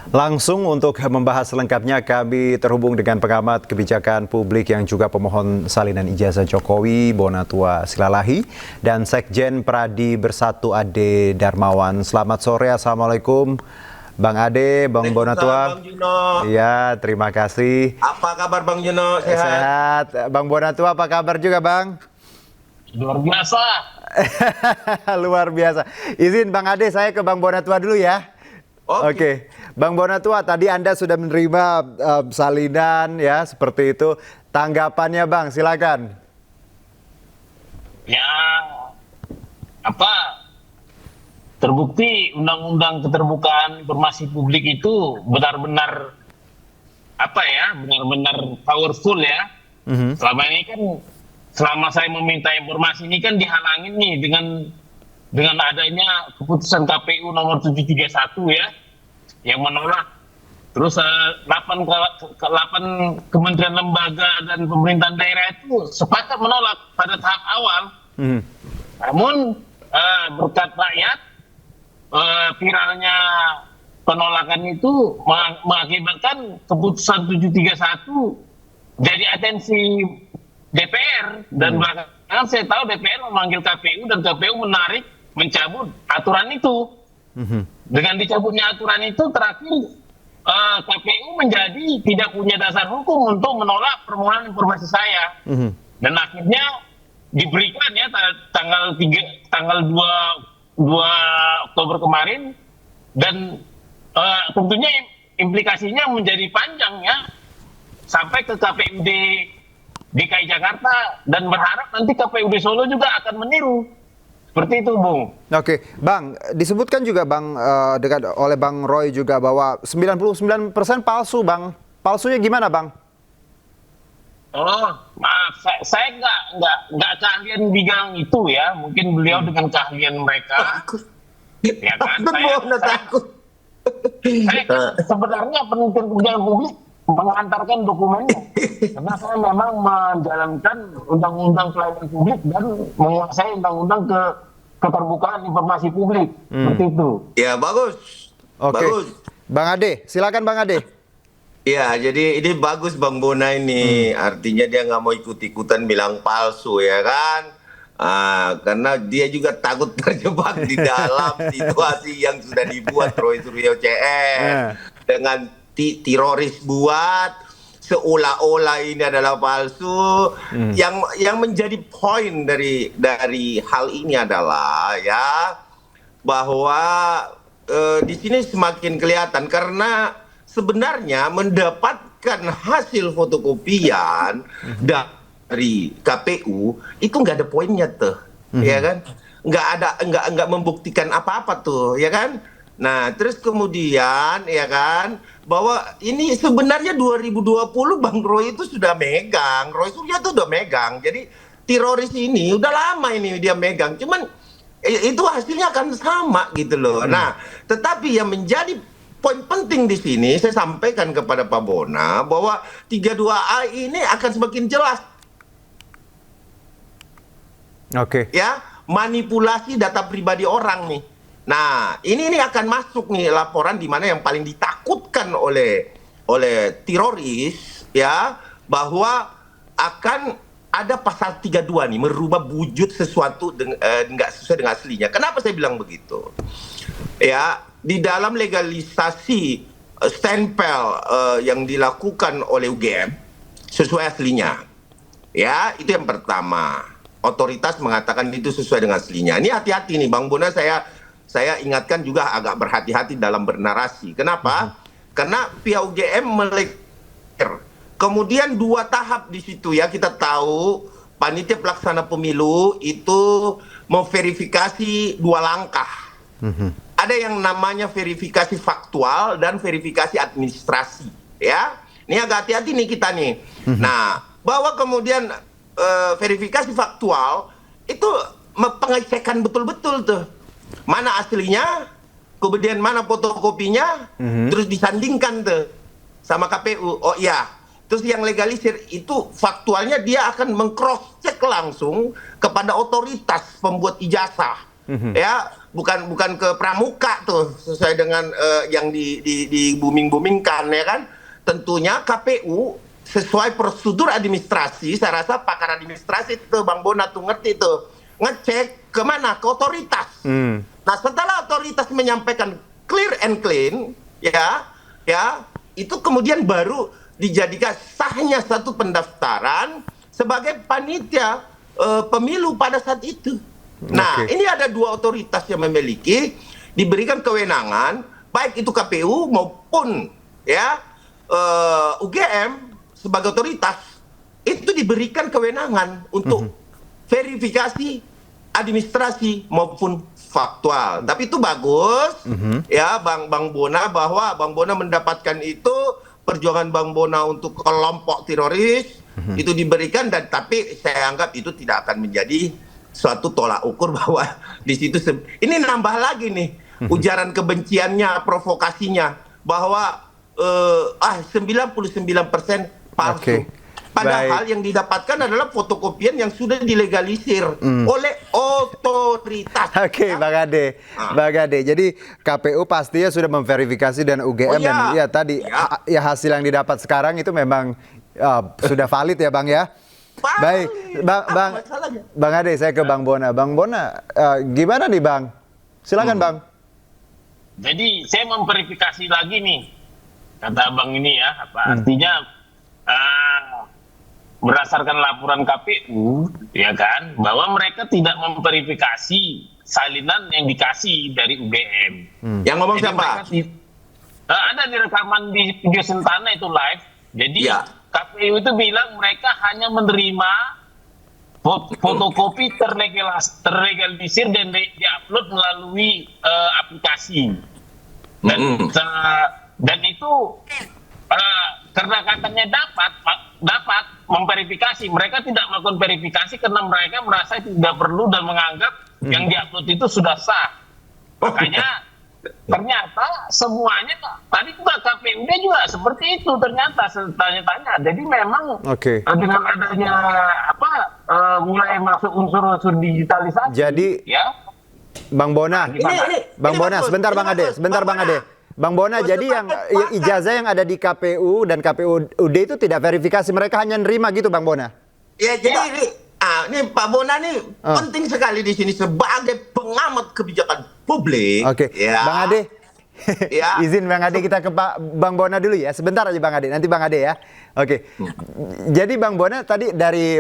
Langsung untuk membahas selengkapnya kami terhubung dengan pengamat kebijakan publik yang juga pemohon salinan ijazah Jokowi, Bonatua Silalahi, dan Sekjen Pradi Bersatu Ade Darmawan. Selamat sore, Assalamualaikum Bang Ade, Bang Bonatua. Bang Juno. Iya, terima kasih. Apa kabar Bang Juno? Sehat? Sehat. Bang Bonatua apa kabar juga Bang? Luar biasa. Luar biasa. Izin Bang Ade, saya ke Bang Bonatua dulu ya. Oke. Bang Bonatua, tadi Anda sudah menerima salinan ya, seperti itu. Tanggapannya Bang, silakan. Ya, terbukti Undang-Undang Keterbukaan Informasi Publik itu benar-benar benar-benar powerful ya. Selama ini kan, selama saya meminta informasi ini kan dihalangin nih dengan adanya keputusan KPU nomor 731 ya, yang menolak. Terus 8 kementerian lembaga dan pemerintahan daerah itu sepakat menolak pada tahap awal. Namun berkat rakyat, viralnya penolakan itu mengakibatkan keputusan 731 jadi atensi DPR, dan belakangan saya tahu DPR memanggil KPU dan KPU mencabut aturan itu. Dengan dicabutnya aturan itu terakhir KPU menjadi tidak punya dasar hukum untuk menolak permohonan informasi saya. Dan akhirnya diberikan ya tanggal 2 Oktober kemarin, dan tentunya implikasinya menjadi panjang ya sampai ke KPUD DKI Jakarta, dan berharap nanti KPUD Solo juga akan meniru. Seperti itu, Bung. Oke, Bang, disebutkan juga Bang oleh Bang Roy juga bahwa 99% palsu, Bang. Palsunya gimana, Bang? Oh, maaf, saya nggak keahlian bidang itu ya. Mungkin beliau dengan keahlian mereka. Ya kan, saya sebenarnya penelitian kebijakan publik mengantarkan dokumennya, karena saya memang menjalankan undang-undang pelayanan publik dan menguasai undang-undang keterbukaan informasi publik. Seperti itu. Ya, bagus. Oke. Bagus. Bang Ade, silakan Bang Ade. Ya, jadi ini bagus Bang Bona ini. Artinya dia nggak mau ikut-ikutan bilang palsu ya kan? Karena dia juga takut terjebak di dalam situasi yang sudah dibuat Roy Suryo CR dengan teroris buat seolah-olah ini adalah palsu. Yang menjadi poin dari hal ini adalah ya bahwa di sini semakin kelihatan, karena sebenarnya mendapatkan hasil fotokopian dari KPU itu nggak ada poinnya tuh, ya kan? Nggak membuktikan apa-apa tuh, ya kan? Nah, terus kemudian ya kan, bahwa ini sebenarnya 2020 Bang Roy itu sudah megang, Roy Suryo itu udah megang. Jadi teroris ini udah lama ini dia megang, cuman itu hasilnya akan sama gitu loh. Nah, tetapi yang menjadi poin penting di sini saya sampaikan kepada Pak Bona bahwa 32A ini akan semakin jelas. Oke. Ya, manipulasi data pribadi orang nih. Nah, ini akan masuk nih laporan di mana yang paling ditakutkan oleh teroris ya, bahwa akan ada pasal 32 nih merubah wujud sesuatu nggak sesuai dengan aslinya. Kenapa saya bilang begitu? Ya, di dalam legalisasi stempel yang dilakukan oleh UGM sesuai aslinya. Ya, itu yang pertama. Otoritas mengatakan itu sesuai dengan aslinya. Ini hati-hati nih Bang Bona, saya ingatkan juga agak berhati-hati dalam bernarasi. Kenapa? Karena pihak UGM melekir. Kemudian 2 tahap di situ ya, kita tahu panitia pelaksana pemilu itu memverifikasi 2 langkah. Ada yang namanya verifikasi faktual dan verifikasi administrasi. Ya, ini agak hati-hati nih kita nih. Nah, bahwa kemudian verifikasi faktual itu pengecekan betul-betul tuh. Mana aslinya, kemudian mana fotokopinya, terus disandingkan tuh sama KPU. Oh iya, terus yang legalisir itu faktualnya dia akan meng-cross check langsung kepada otoritas pembuat ijazah. ya, bukan ke pramuka tuh sesuai dengan yang di booming-boomingkan ya kan. Tentunya KPU sesuai prosedur administrasi, saya rasa pakar administrasi itu Bang Bona tuh ngerti tuh, ngecek kemana, ke otoritas. Nah setelah otoritas menyampaikan clear and clean, ya itu kemudian baru dijadikan sahnya satu pendaftaran sebagai panitia pemilu pada saat itu. Nah ini ada dua otoritas yang memiliki diberikan kewenangan, baik itu KPU maupun ya UGM sebagai otoritas itu diberikan kewenangan untuk verifikasi administrasi maupun faktual. Tapi itu bagus ya Bang Bona, bahwa Bang Bona mendapatkan itu, perjuangan Bang Bona untuk kelompok teroris itu diberikan, dan tapi saya anggap itu tidak akan menjadi suatu tolak ukur bahwa di situ ini nambah lagi nih ujaran kebenciannya, provokasinya bahwa 99% palsu. Padahal yang didapatkan adalah fotokopian yang sudah dilegalisir oleh otoritas. Bang Ade. Bang Ade, jadi KPU pastinya sudah memverifikasi dan UGM dan ya tadi ya hasil yang didapat sekarang itu memang sudah valid ya Bang ya. Baik, Bang Ade, saya ke Bang Bona. Bang Bona, gimana nih Bang? Silakan Bang. Jadi saya memverifikasi lagi nih, kata Bang ini ya, artinya berdasarkan laporan KPU, ya kan, bahwa mereka tidak memverifikasi salinan yang dikasih dari UGM. Yang ngomong siapa? Ada di rekaman di video Sentana itu live. Jadi KPU itu bilang mereka hanya menerima fotokopi terlegalisir dan diupload melalui aplikasi. Dan itu karena katanya dapat memverifikasi, mereka tidak melakukan verifikasi karena mereka merasa tidak perlu dan menganggap yang diupload itu sudah sah. Makanya ternyata semuanya tadi juga KPUD juga seperti itu, ternyata tanya-tanya. Jadi memang dengan adanya mulai masuk unsur-unsur digitalisasi. Jadi ya Bang Bona, Bang Bona, sebentar Bang Ade. Bang Bona, jadi yang ijazah yang ada di KPU dan KPUD itu tidak verifikasi, mereka hanya nerima gitu Bang Bona? Ya, jadi ini Pak Bona nih penting sekali di sini sebagai pengamat kebijakan publik. Bang Ade, izin Bang Ade kita ke Bang Bona dulu ya, sebentar aja Bang Ade, nanti Bang Ade ya. Jadi Bang Bona tadi dari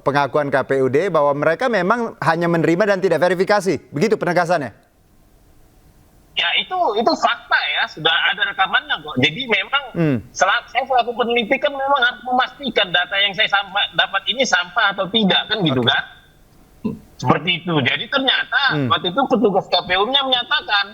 pengakuan KPUD bahwa mereka memang hanya menerima dan tidak verifikasi, begitu penegasannya? Ya itu fakta ya, sudah ada rekamannya kok. Jadi memang saya selaku peneliti kan memang harus memastikan data yang saya dapat ini sampah atau tidak kan gitu kan. Seperti itu. Jadi ternyata waktu itu petugas KPU-nya menyatakan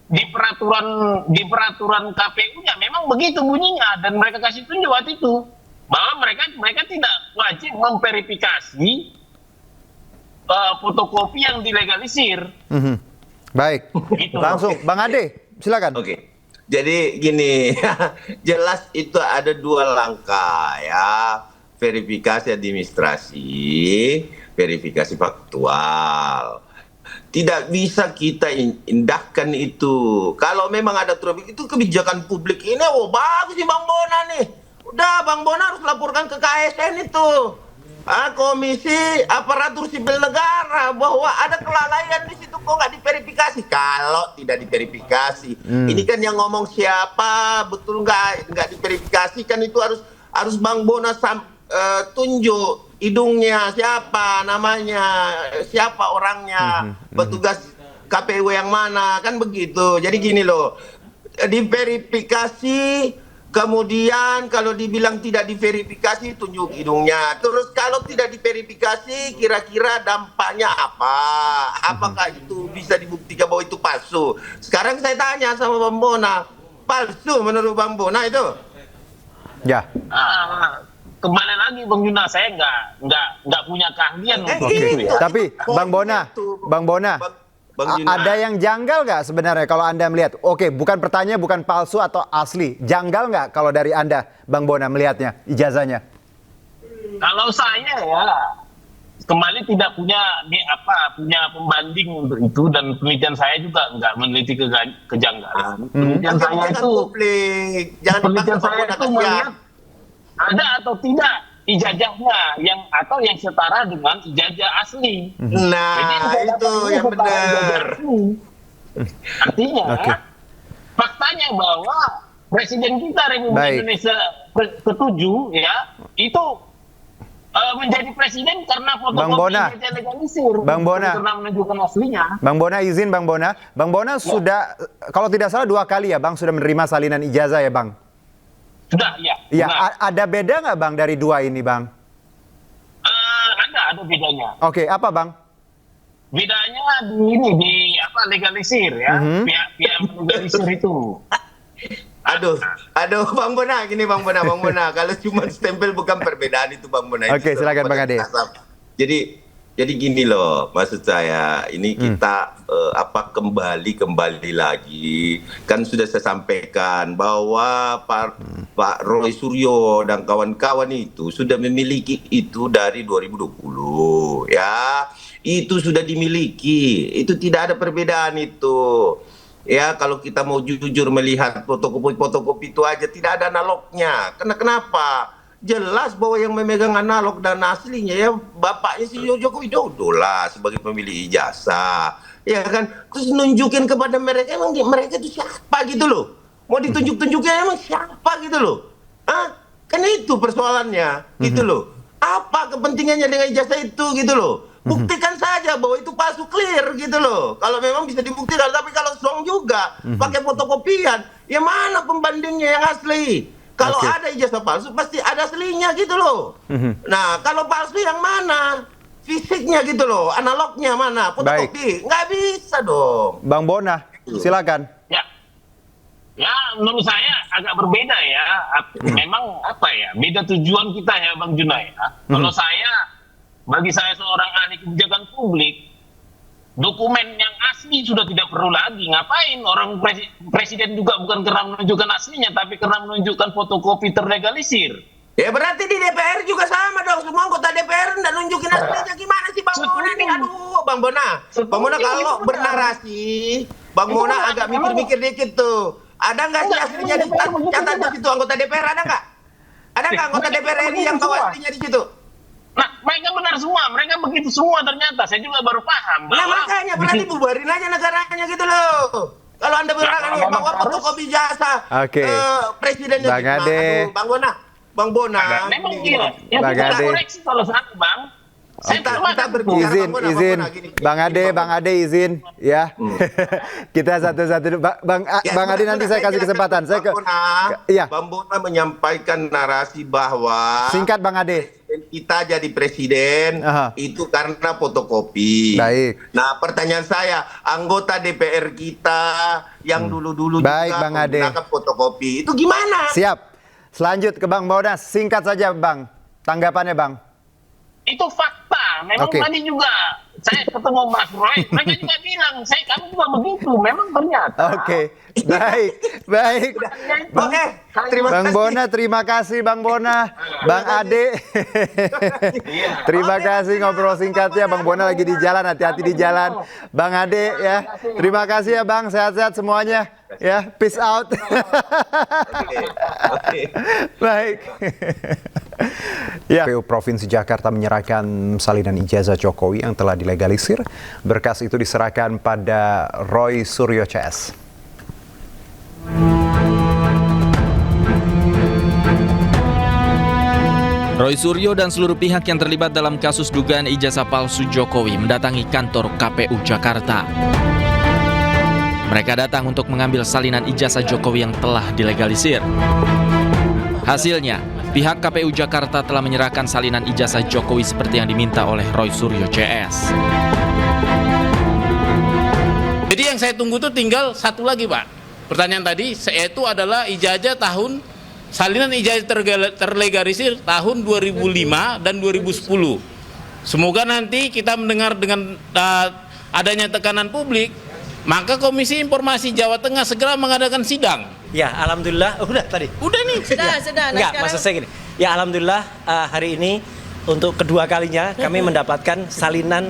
di peraturan KPU-nya memang begitu bunyinya, dan mereka kasih tunjuk waktu itu bahwa mereka tidak wajib memverifikasi fotokopi yang dilegalisir. Baik, langsung Bang Ade, silakan. Jadi gini, jelas itu ada dua langkah ya, verifikasi administrasi, verifikasi faktual. Tidak bisa kita indahkan itu. Kalau memang ada traffic itu kebijakan publik ini, bagus sih Bang Bona nih. Udah Bang Bona harus laporkan ke KSN itu. Komisi Aparatur Sipil Negara bahwa ada kelalaian di situ, kok nggak diverifikasi. Kalau tidak diverifikasi, ini kan yang ngomong siapa, betul nggak diverifikasi kan itu harus Bang Bona tunjuk hidungnya, siapa namanya, siapa orangnya, petugas KPU yang mana, kan begitu. Jadi gini loh, diverifikasi. Kemudian kalau dibilang tidak diverifikasi, tunjuk hidungnya. Terus kalau tidak diverifikasi, kira-kira dampaknya apa? Apakah itu bisa dibuktikan bahwa itu palsu? Sekarang saya tanya sama Bang Bona, palsu menurut Bang Bona itu? Ya. Kembali lagi Bang Yuna, saya nggak punya keahlian untuk itu ya. Tapi Bang Bona. Ada yang janggal nggak sebenarnya kalau Anda melihat? Bukan pertanyaan, bukan palsu atau asli. Janggal nggak kalau dari Anda, Bang Bona, melihatnya, ijazahnya? Kalau saya kembali tidak punya punya pembanding untuk itu, dan penelitian saya juga nggak meneliti kejanggalan. Penelitian saya itu penelitian saya itu melihat ada atau tidak ijazahnya atau yang setara dengan ijazah asli. Nah, jadi itu yang benar. Artinya faktanya bahwa Presiden kita Republik Indonesia ke-7 ya itu menjadi presiden karena fotokopi ijazah legalisir. Bang Bona, karena menunjukkan aslinya. Bang Bona, izin Bang Bona. Bang Bona sudah, kalau tidak salah 2 kali ya Bang sudah menerima salinan ijazah ya Bang? Sudah, ya. Iya, ada beda nggak Bang dari 2 ini Bang? Ada bedanya. Oke, apa Bang? Bedanya di legalisir ya, pihak legalisir itu. Aduh, Bang Bona, gini Bang Bona, kalau cuma stempel bukan perbedaan itu Bang Bona. Oke, silakan Bang Ade. Jadi gini loh, maksud saya ini kita kembali lagi, kan sudah saya sampaikan bahwa Pak Roy Suryo dan kawan-kawan itu sudah memiliki itu dari 2020 ya, itu sudah dimiliki, itu tidak ada perbedaan itu. Ya, kalau kita mau jujur melihat fotokopi itu aja tidak ada analognya. Kenapa? Jelas bahwa yang memegang analog dan aslinya ya bapaknya si Joko Widodo lah sebagai pemilik ijazah. Ya kan? Terus nunjukin kepada mereka, emang mereka itu siapa gitu loh. Mau ditunjuk-tunjuknya emang siapa gitu loh. Kan itu persoalannya gitu loh. Apa kepentingannya dengan ijazah itu gitu loh. Buktikan saja bahwa itu palsu, clear gitu loh. Kalau memang bisa dibuktikan, tapi kalau song juga pakai fotokopian, ya mana pembandingnya yang asli? Kalau ada ijazah palsu pasti ada aslinya gitu loh. Nah, kalau palsu yang mana? Fisiknya gitu loh, analognya mana? Fotokopi. Nggak bisa dong. Bang Bona, silakan. Ya, menurut saya agak berbeda ya. Memang beda tujuan kita ya Bang Junai ya. Kalau bagi saya seorang ahli kebijakan publik, dokumen yang asli sudah tidak perlu lagi. Ngapain orang presiden juga bukan karena menunjukkan aslinya, tapi karena menunjukkan fotokopi terlegalisir. Ya berarti di DPR juga sama dong. Semua anggota DPR nggak nunjukin aslinya. Gimana sih Bang Bona nih? Aduh, Bang Bona. Bang Bona kalau bernarasi, Bang Bona agak mikir-mikir dikit tuh. Ada nggak sih aslinya dicatat di situ anggota DPR? Ada nggak? Ada nggak anggota DPR RI yang tahu aslinya di situ? Nah, mereka benar semua, mereka begitu semua ternyata. Saya juga baru paham. Nah, makanya berarti bubarin aja negaranya gitu loh. Kalau Anda berani bawa fotokopi jasa presidennya Bang Ade. Bang Bona. Memang iya. Ya, kita koreksi kalau saat Bang. Kita berbicara izin. Bang Ade izin ya. Kita satu-satu. Bang Ade nanti saya kasih kesempatan. Bang Bona menyampaikan narasi bahwa singkat Bang Ade. Kita jadi presiden itu karena fotokopi. Baik. Nah, pertanyaan saya, anggota DPR kita yang dulu-dulu juga menggunakan fotokopi itu gimana? Siap. Selanjut ke Bang Bona, singkat saja Bang. Tanggapannya Bang. Itu fakta. Memang tadi juga saya ketemu Mas Roy, mereka juga bilang, kami juga begitu. Memang ternyata. Baik. Bang Bona, terima kasih Bang Bona. Bang Ade. Terima kasih ngobrol singkatnya. Bang Bona lagi di jalan, hati-hati di jalan. Bang Ade ya. Terima kasih ya Bang, sehat-sehat semuanya. Ya, peace out. Baik. KPU Provinsi Jakarta menyerahkan salinan ijazah Jokowi yang telah dilegalisir. Berkas itu diserahkan pada Roy Suryo CS. Roy Suryo dan seluruh pihak yang terlibat dalam kasus dugaan ijazah palsu Jokowi mendatangi kantor KPU Jakarta. Mereka datang untuk mengambil salinan ijazah Jokowi yang telah dilegalisir. Hasilnya, pihak KPU Jakarta telah menyerahkan salinan ijazah Jokowi seperti yang diminta oleh Roy Suryo CS. Jadi yang saya tunggu itu tinggal satu lagi Pak. Pertanyaan tadi, yaitu adalah salinan ijazah terlegalisir tahun 2005 dan 2010. Semoga nanti kita mendengar dengan adanya tekanan publik, maka Komisi Informasi Jawa Tengah segera mengadakan sidang. Ya, alhamdulillah. Udah tadi. Udah nih. Sudah. Enggak, maksud saya gini. Ya, alhamdulillah hari ini untuk kedua kalinya kami mendapatkan salinan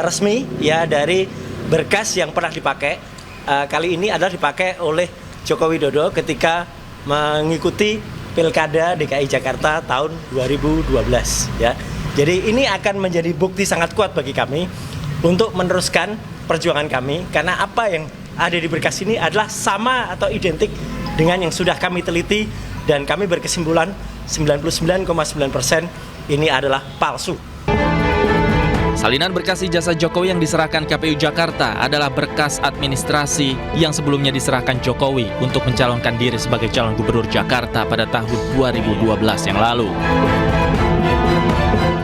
resmi ya dari berkas yang pernah dipakai. Kali ini adalah dipakai oleh Joko Widodo ketika mengikuti Pilkada DKI Jakarta tahun 2012 ya. Jadi ini akan menjadi bukti sangat kuat bagi kami untuk meneruskan perjuangan kami, karena apa yang ada di berkas ini adalah sama atau identik dengan yang sudah kami teliti, dan kami berkesimpulan 99,9% ini adalah palsu. Salinan berkas ijazah Jokowi yang diserahkan KPU Jakarta adalah berkas administrasi yang sebelumnya diserahkan Jokowi untuk mencalonkan diri sebagai calon gubernur Jakarta pada tahun 2012 yang lalu.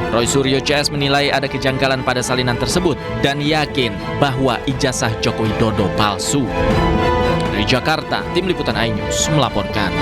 Roy Suryo CS menilai ada kejanggalan pada salinan tersebut dan yakin bahwa ijazah Joko Widodo palsu. Dari Jakarta, Tim Liputan iNews melaporkan.